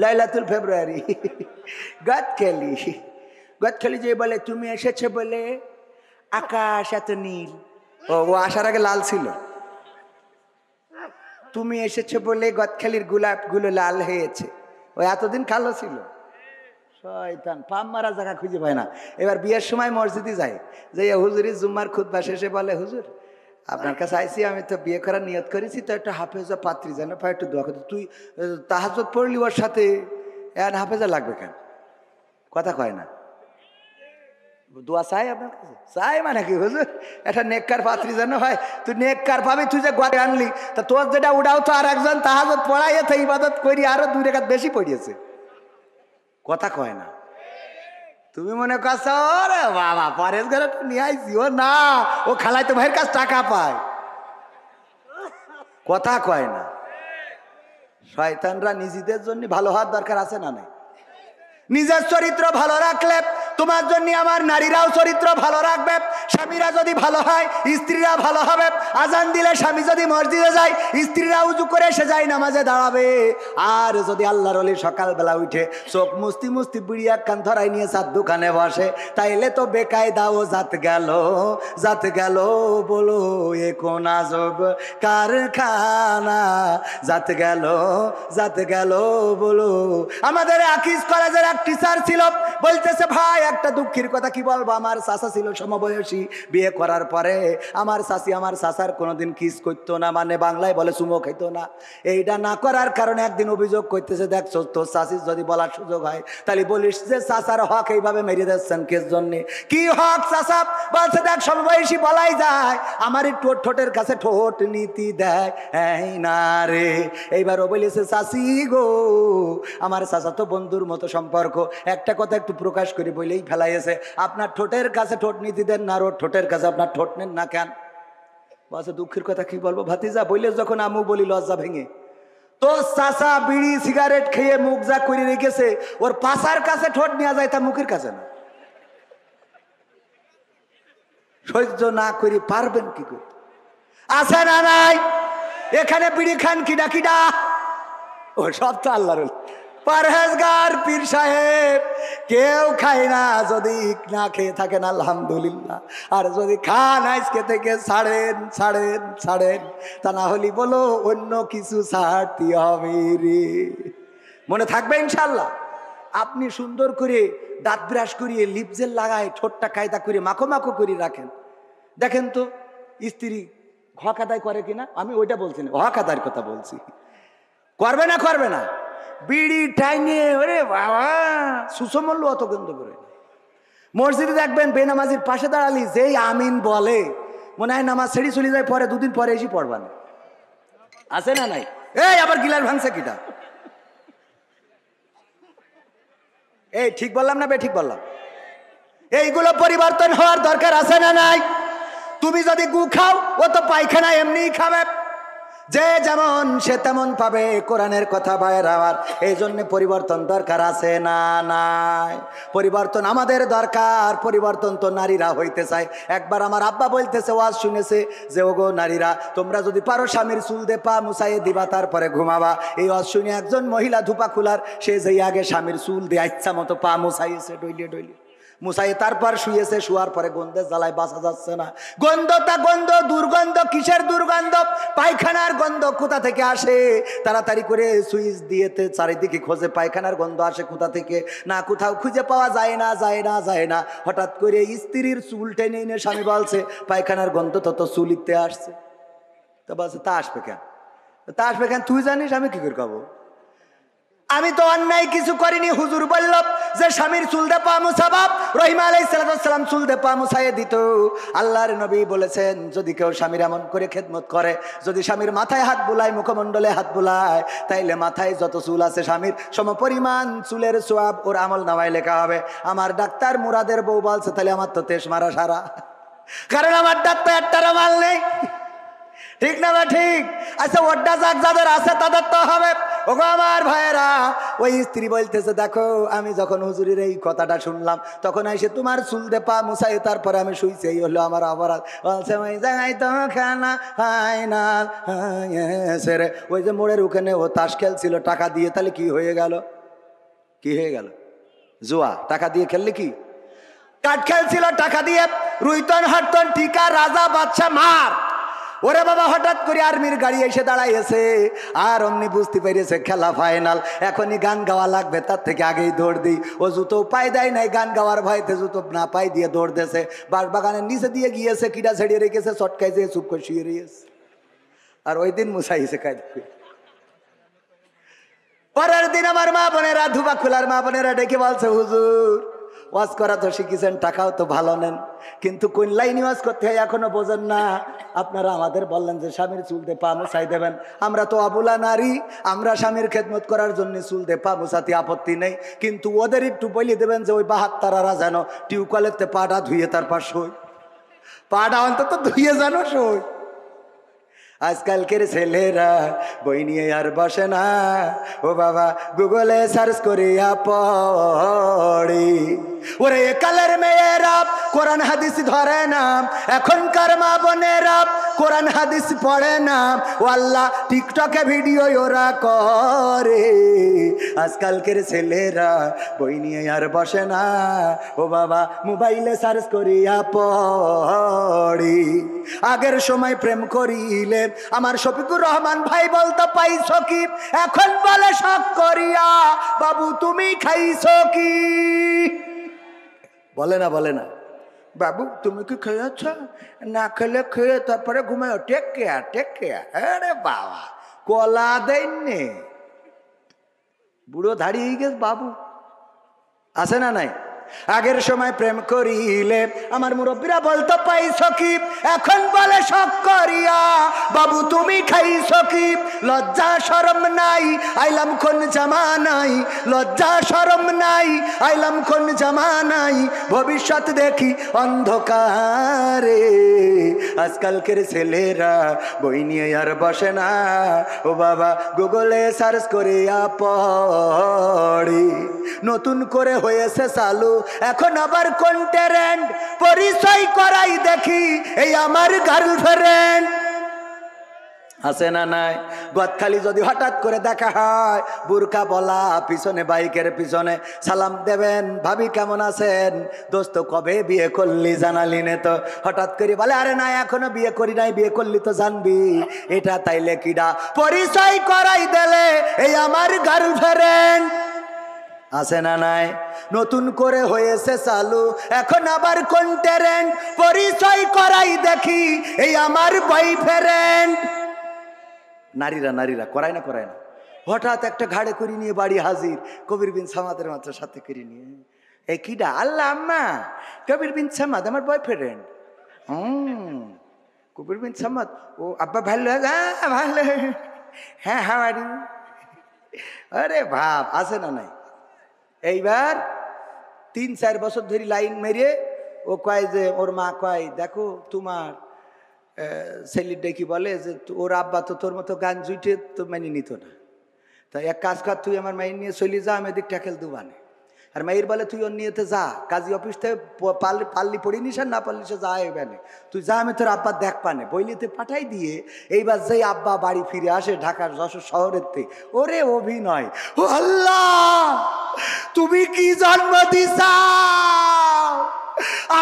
লাইলাতুল ফেব্রুয়ারি গদখালি যে বলে তুমি এসেছে বলে আকাশ এত নীল ও আসার আগে লাল ছিল তুমি এসেছো বলে গদখালির গোলাপগুলো লাল হয়েছে ও এতদিন কালো ছিল শয়তান পাম মারা জায়গা খুঁজে পায় না এবার বিয়ের সময় মসজিদে যায় যে হুজুরি জুম্মার খুতবা শেষে বলে হুজুর আপনার কাছে আইসি আমি তো বিয়ে করার নিয়ত করেছি তো একটা হাফেজা পাত্রী যেন পায় একটু দোয়া করতে তুই তাহাজ্জুদ পড়লি ওর সাথে হাফেজা লাগবে কেন কথা কয় না দোয়া চাই আপনার কাছে চাই মানে কি হুজুর একটা নেককার পাত্রী যেন হয় তুই নেককার পাবি তুই যে ঘরে আনলি তা তোর যেটা উড়াও তো আর একজন তাহাজ্জুদ পড়াইতে ইবাদত করি আরো 2 রাকাত বেশি পড়িয়েছে কথা কয় না তুমি মনে করছো রে বাবা পরেশ ঘরে নিয়ে আইছি ও না ও খালাইতো ভাইয়ের কাছে টাকা পায় কথা কয় না শয়তানরা নিজেদের জন্য ভালো হওয়ার দরকার আছে না নাই নিজের চরিত্র ভালো রাখলে তোমার জন্য আমার নারীরাও চরিত্র ভালো রাখবে স্বামীরা যদি ভালো হয় স্ত্রীরা ভালো হবে আজান দিলে স্বামী যদি মসজিদে যায় স্ত্রীরা উজু করে এসে যায় নামাজে দাঁড়াবে আর যদি আল্লাহর ওলি সকালবেলা উঠে চোখ মুস্তি মুস্তি বিড়ি একখান ধরাই নিয়ে 4 দোকানে বসে তাইলে তো বেকায়দাও জাত গেল বলো এ কোন আজব কারখানা জাত গেল বলো আমাদের আকিজ কলেজের এক টিচার ছিল বলতেছে ভাই একটা দুঃখের কথা কি বলবো আমার চাচা ছিল সমবয়সী বিয়ে করার পরে আমার চাচি আমার চাচার কোনোদিন কিস করতো না মানে বাংলায় বলে চুমো খাইতো না এইটা না করার কারণে একদিন অভিযোগ করতেছে দেখছো তোর চাচির যদি বলার সুযোগ হয় তাহলে বলিস যে চাচার হক এইভাবে মেরে দিচ্ছেন কেস জন্যে কি হক চাচা বলছে দেখ সমবয়সী বলাই যায় আমার ঠোঁটের কাছে ঠোঁট নীতি দেয় এই না রে এইবার ও বলেছে চাচি গো আমার চাচা তো বন্ধুর মতো সম্পর্ক একটা কথা একটু প্রকাশ করে বলেই ফেলাইছে আপনার ঠোঁটের কাছে ঠোঁট নীতি দেন না ওর ঠোঁটের কাছে আপনার ঠোঁট নেন না কেন বলছে দুঃখের কথা কি বলবো ভাতিজা বললে যখন আমু বলি লজ্জা ভেঙে তো চাচা বিড়ি সিগারেট খেয়ে মুখ যা করে রেখেছে ওর পাশার কাছে ঠোঁট নেওয়া যায় তা মুখের কাছে না সহ্য না করে পারবেন কি করে আছে না নাই এখানে বিড়ি খান কিডা কিডা? ও সব তো আল্লাহর পরহেজগার পীর সাহেব। কেউ খায় না, যদি না খেয়ে থাকেন আলহামদুলিল্লাহ, আর যদি খান আজকে থেকে ছাড়েন ছাড়েন ছাড়েন, তা না হলে বলো অন্য কিছু ছাড়তে হবে রে। মনে থাকবে ইনশাল্লাহ। আপনি সুন্দর করে দাঁত ব্রাশ করিয়ে লিপজেল লাগায় ঠোঁটটা কায়দা করে মাখো মাখো করে রাখেন। দেখেন তো স্ত্রী হক আদায় করে কিনা। আমি ওইটা বলছি না, হক আদায়ের কথা বলছি। করবে না করবে না? বিড়ি টাইনে ওরে বাবা সুসমল্য অত গন্ধ করে। মসজিদে দেখবেন বেনামাজির পাশে দাঁড়ালি যেই আমিন বলে মনে হয় নামাজ ছেড়ে চলে যায়, পরে দুদিন পরে এসে পড়বা না। আছে না নাই? এই আবার গিলার ভাঙছে কিটা? এই ঠিক বললাম না বে ঠিক বললাম? এইগুলো পরিবর্তন হওয়ার দরকার আছে না নাই? তুমি যদি গু খাও, ও তো পায়খানা এমনি খাবে, যে যেমন সে তেমন পাবে। কোরআনের কথা ভাইয়ের আমার, এই জন্য পরিবর্তন দরকার আছে না নাই? পরিবর্তন আমাদের দরকার। পরিবর্তন তো নারীরা হইতে চায়। একবার আমার আব্বা বলতেছে, ওয়াজ শুনেছে যে ওগো নারীরা, তোমরা যদি পারো স্বামীর চুল দে পা মুছাইয়ে দিবা, তারপরে ঘুমাবা। এই ওয়াজ শুনে একজন মহিলা ধুপা খুলার, সে যেই আগে স্বামীর চুল দিয়ে ইচ্ছা মতো পা মুছাইয়েছে, ডইলে ডইলে মুসাই, তারপর শুয়েছে। শুয়ার পরে গন্ধের জ্বালায় বাঁচা যাচ্ছে না। গন্ধটা গন্ধ, দুর্গন্ধ। কিসের দুর্গন্ধ? পায়খানার গন্ধ। কোথা থেকে আসে? তাড়াতাড়ি করে সুইচ দিয়েতে চারিদিকে খোঁজে, পায়খানার গন্ধ আসে কোথা থেকে না কোথাও খুঁজে পাওয়া যায় না, যায় না, যায় না। হঠাৎ করে স্ত্রীর চুল টেনে এনে স্বামী বলছে, পায়খানার গন্ধ তো চুলিতে আসছে। তা বলছে, তা আসবে কেন? তা আসবে কেন তুই জানিস, আমি কি করে খাবো? আমি তো অন্যায় কিছু করিনি। হুজুর বলল যে স্বামীর চুল দে পা মুছাবা। রহিমা আলাইহিস সালাম চুল দে পা মুছাইয়ে দিত। আল্লাহর নবী বলেছেন, যদি কেউ স্বামীর এমন করে খেদমত করে, যদি স্বামীর মাথায় হাত বুলায়, মুখমণ্ডলে হাত বুলায়, তাইলে মাথায় যত চুল আছে স্বামীর সমপরিমাণ চুলের সোয়াব ওর আমল নামায় লেখা হবে। আমার ডাক্তার মুরাদের বউ বলছে, তাহলে আমার তো তেজ মারা সারা, কারণ আমার ডাক্তার একটা মাল নেই। ঠিক না বা ঠিক? আচ্ছা ওটা যাক যাদের আছে তাদের তো হবে। ওগো আমার ভাইয়েরা, ওই স্ত্রী বলতেছে, দেখো আমি যখন হুজুরের এই কথাটা শুনলাম, তখন এসে তোমার চুল দে পা মুছাই, তারপরে আমি শুইছি। এই হলো আমার অপরাধ। বলছে, ওই জায়গায় তো খানা ফাইনাল হয়েছে রে। ওই যে মোড়ের ওখানে ও তাস খেলছিল টাকা দিয়ে, তাহলে কি হয়ে গেল? কি হয়ে গেল? জুয়া। টাকা দিয়ে খেললে কি? কাঠ খেলছিল টাকা দিয়ে, রুইতন হাটতন টিকা রাজা বাদশা মার। ওরে বাবা, হঠাৎ করে আর্মির গাড়ি এসে দাঁড়াইছে, আর অমনি বুঝতে পেরেছে খেলা ফাইনাল, এখনই গান গাওয়া লাগবে, তার থেকে আগেই দৌড় দিই। ও জুতো পায়ে দেয় নাই, গান গাওয়ার ভয়তে জুতো না পাই দিয়ে দৌড় দিয়েছে। বাঁশবাগানের নিচে দিয়ে গিয়েছে, কিটা ছেড়িয়ে রেখেছে, চটকাই দিয়ে চুপ করে শুয়ে রয়েছে। আর ওই দিন মুছাইছে কাজ। পরের দিন আমার মা বোনেরা, ধুবা খোলার মা বোনেরা ডেকে বলছে, হুজুর ওয়াজ করা তো শিখেছেন, টাকাও তো ভালো নেন, কিন্তু কোন লাইনে ওয়াজ করতে হয় এখনো বোঝেন না। আপনারা আমাদের বললেন যে স্বামীর চুল দিয়ে পা মুছাই দেবেন। আমরা তো আবুলা নারী, আমরা স্বামীর খেদমত করার জন্য চুল দিয়ে পা মুছাতে আপত্তি নেই, কিন্তু ওদের একটু বলে দেবেন যে ওই বাহাত্তারারা যেন টিউবওয়েলেতে পাটা ধুয়ে তারপর শোয়, পাটা অন্তত ধুয়ে যেন শোয়। আজকালকের ছেলেরা বই নিয়ে আর বসে না, ও বাবা গুগলে সার্চ করিয়া পড়ে। ওরে কালের মেয়েরা কোরআন হাদিস ধরে না, এখনকার মা বোনেরা কোরআন হাদিস পড়ে না, ও আল্লাহ টিকটকে ভিডিও ওরা করে। আজকালকের ছেলেরা বই নিয়ে আর বসে না, ও বাবা মোবাইলে সার্চ করিয়া পড়ে। আগের সময় প্রেম করিলে আমার শফিকুর রহমান ভাই বলতো পাইছ কি, এখন বলে শখ করিয়া বাবু তুমি খাইছ কি? বলে না, বলে না, বাবু তুমি কি খেয়েছ? না খেলে খেয়ে তারপরে ঘুমায়, টেক কেয়ার টেক কেয়ার। আরে বাবা কলা দেননি, বুড়ো দাঁড়িয়ে গেছে বাবু। আছে না নাই? আগের সময় প্রেম করিলে আমার মুরব্বীরা বলতো পাইছ কি, এখন বলে শখ করিয়া বাবু তুমি খাইছ কি? লজ্জা শরম নাই, আইলাম কোন জামানাই, লজ্জা শরম নাই, আইলাম কোন জামানাই, ভবিষ্যৎ দেখি অন্ধকারে। আজকালকের ছেলেরা বই নিয়ে আর বসে না, ও বাবা গুগলে সার্চ করিয়া পড়ে। নতুন করে হয়েছে চালু এখন আবার কোন ট্রেন্ড, পরিচয় করাই দেখি এই আমার গার্লফ্রেন্ড। আছে না নাই? গদখালি যদি হঠাৎ করে দেখা হয়, বুরকা বলা, পিছনে বাইকের পিছনে সালাম দেবেন, ভাবি কেমন আছেন, দোস্ত কবে বিয়ে করলি জানালি নে তো, হঠাৎ করে বলে আরে না এখনো বিয়ে করি নাই, বিয়ে করলি তো জানবি। এটা তাইলে কিডা? পরিচয় করাই দিলে এই আমার গার্লফ্রেন্ড। আছে না নাই? নতুন করে হয়েছে চালু, এখন আবার কোন ট্রেন্ড, পরিচয় করাই দেখি এই আমার বয়ফ্রেন্ড। নারীরা করায় না? হঠাৎ একটা ঘাড়ে করে নিয়ে বাড়ি হাজির, কবির বিন সামাদের মাত্র সাথে করে নিয়ে, এই কিডা? আল্লাহ আম্মা, কবির বিন সামাদ আমার বয়ফ্রেন্ড। কবির বিন সামাদ, ও আব্বা ভালো? ভালো। হ্যাঁ হাওয়ারি। আরে ভাব, আছে না নাই? এইবার 3-4 বছর ধরে লাইন মেরে ও কয় যে, ওর মা কয় দেখো তোমার ছেলেটা কি বলে যে ওর আব্বা তো তোর মতো গান জুইটে তো মেনে নিত না, তা এক কাজ কর, তুই আমার মাইন নিয়ে চলি যা, আমি এদিক ট্যাকেল দুবানে। আর মাইর বলে তুই ওর নিয়েতে যা, কাজী অফিস থেকে পাল্লি পড়ি নিস আর না পারলি সে যা এবানে, তুই যা, আমি তোর আব্বা দেখ পানে বইলিতে পাঠাই দিয়ে। এইবার যেই আব্বা বাড়ি ফিরে আসে ঢাকার যশোর শহরের থেকে, ওরে অভিনয়! ও আল্লাহ, তুমি কি জন্ম দিছাও,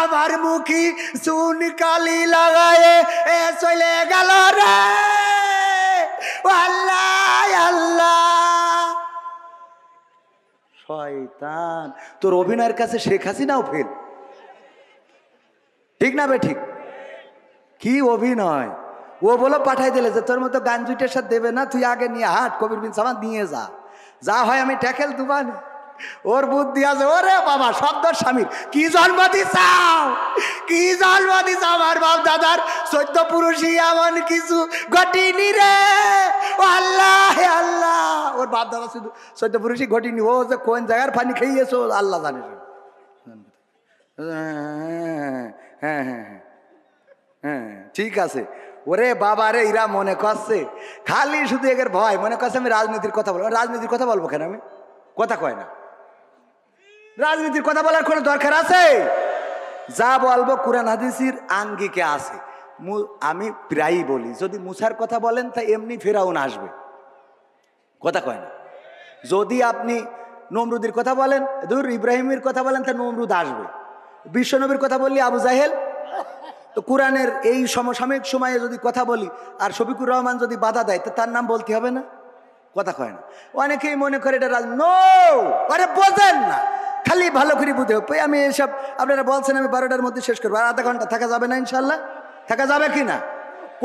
আমার মুখী চুন কালি লাগায়ে এ চলে গেল রে। ও আল্লাহ আল্লাহ, শয়তান! তোর অভিনয়ের কাছে শেখ হাসিনাও ফেল। ঠিক না বে ঠিক? কি অভিনয়! ও বলো পাঠাই দিলে যে তোর মতো গান জুটের সাথে দেবে না, তুই আগে নিয়ে হাট, কবির বিন সামাদ নিয়ে যা হয় আমি ট্যাকেল দুবান। ওর বুদ্ধি আছে। ওরে বাবা, শব্দ স্বামীর কি জন্ম দিছাও, কি জন্ম দিছাও, আমার বাপ দাদার 14 পুরুষই এমন কিছু ঘটিনি রে। ও আল্লাহ আল্লাহ, ওর বাপ দাদা শুধু 14 পুরুষই ঘটিনি, ও যে কোন জায়গার পানি খেয়েছো আল্লাহ জানে। হ্যাঁ হ্যাঁ হ্যাঁ হ্যাঁ, ঠিক আছে। ওরে বাবা রে, এরা মনে করছে খালি শুধু এদের ভয়, মনে করছে আমি রাজনীতির কথা বলবো। রাজনীতির কথা বলবো কেন? আমি কথা কয় না, রাজনীতির কথা বলার কোনো দরকার আছে? যা বলবো কোরআন হাদিসের আঙ্গিকে আছে। আমি প্রায়ই বলি, যদি মুসার কথা বলেন তা এমনি ফেরাউন আসবে, কথা কয় না। যদি আপনি নমরুদের কথা বলেন, ধর ইব্রাহিমের কথা বলেন, তা নমরুদ আসবে। বিশ্বনবীর কথা বললি আবু জাহেল। তো কোরআনের এই সমসাময়িক সময়ে যদি কথা বলি আর শফিকুর রহমান যদি বাধা দেয়, তো তার নাম বলতে হবে না, কথা কয় না। অনেকেই মনে করে এটা নো, আরে বোঝেন না, খালি ভালো করে বুঝে। আমি এসব আপনারা বলছেন আমি 12টার মধ্যে শেষ করবো, আর আধা ঘন্টা থাকা যাবে না? ইনশাল্লাহ থাকা যাবে কি না?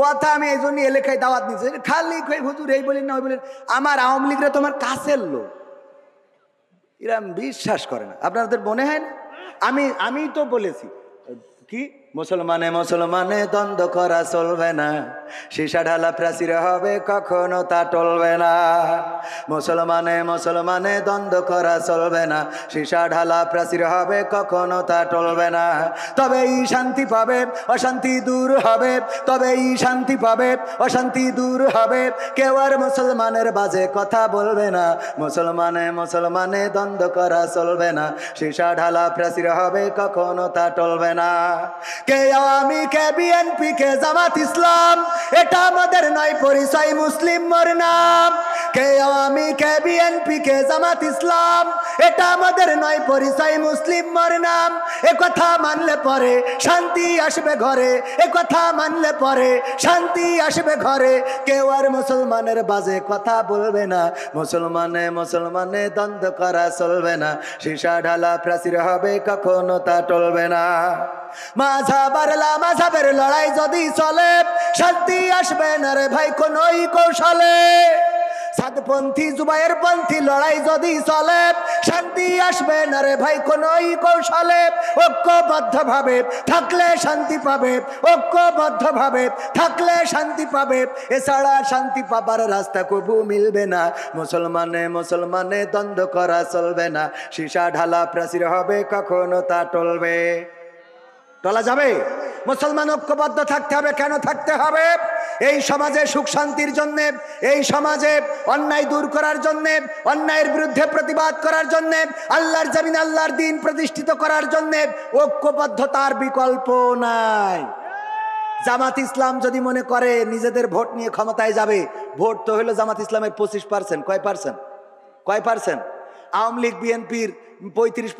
কথা আমি এই জন্য এলাকায় দাওয়াত নিচ্ছি, খালি হুজুর এই বলেন না ওই বলেন। আমার আওয়ামী লীগরা তোমার কাছের লোক, এরা বিশ্বাস করে না। আপনাদের মনে হয় না? আমি তো বলেছি কি, মুসলমানে দ্বন্দ্ব করা চলবে না, সীসা ঢালা প্রাচীর হবে কখনো তা টলবে না। মুসলমানে দ্বন্দ্ব করা চলবে না, সীসা ঢালা প্রাচীর হবে কখনো তা টলবে না। তবেই শান্তি পাবে, অশান্তি দূর হবে, তবেই শান্তি পাবে, অশান্তি দূর হবে। কেউ আর মুসলমানের বাজে কথা বলবে না, মুসলমানে দ্বন্দ্ব করা চলবে না, সীসা ঢালা প্রাচীর হবে কখনো তা টলবে না। কে আওয়ামী, কে বিএনপি, কে জামাত ইসলাম, এটা আমাদের নয় পরিচয়, মুসলিম মোর নাম। কে আওয়ামী, কে বিএনপি, কে জামাত ইসলাম, এটা আমাদের নয় পরিচয়, মুসলিম মোর নাম। এ কথা মানলে পরে শান্তি আসবে ঘরে, এ কথা মানলে পরে শান্তি আসবে ঘরে। কেউ আর মুসলমানের বাজে কথা বলবে না, মুসলমানে দ্বন্দ্ব করা চলবে না, সীসা ঢালা প্রাচীর হবে কখনো তা টলবে না। মাঝাবের লড়াই যদি চলে, শান্তি আসবে না রে ভাই কোনই কৌশলে। সাদপন্থী জুবাইর পন্থী লড়াই যদি চলে, শান্তি আসবে না রে ভাই কোনই কৌশলে। ঐক্যবদ্ধ ভাবে থাকলে শান্তি পাবে, ঐক্যবদ্ধ ভাবে থাকলে শান্তি পাবে, এছাড়া শান্তি পাবার রাস্তা কবু মিলবে না। মুসলমানে দ্বন্দ্ব করা চলবে না, সীসা ঢালা প্রাচীর হবে কখনো তা টলবে, টলা যাবে। মুসলমান ঐক্যবদ্ধ থাকতে হবে। কেন থাকতে হবে? এই সমাজে সুখ শান্তির জন্যে, এই সমাজে অন্যায় দূর করার জন্যে, অন্যায়ের বিরুদ্ধে প্রতিবাদ করার জন্যে, আল্লাহর জমিন আল্লাহর দ্বীন প্রতিষ্ঠিত করার জন্যে ঐক্যবদ্ধতার বিকল্প নাই। জামাত ইসলাম যদি মনে করে নিজেদের ভোট নিয়ে ক্ষমতায় যাবে, ভোট তো হলো জামাত ইসলামের 25%। কয় পার্সেন্ট? আওয়ামী লীগ বিএনপির 35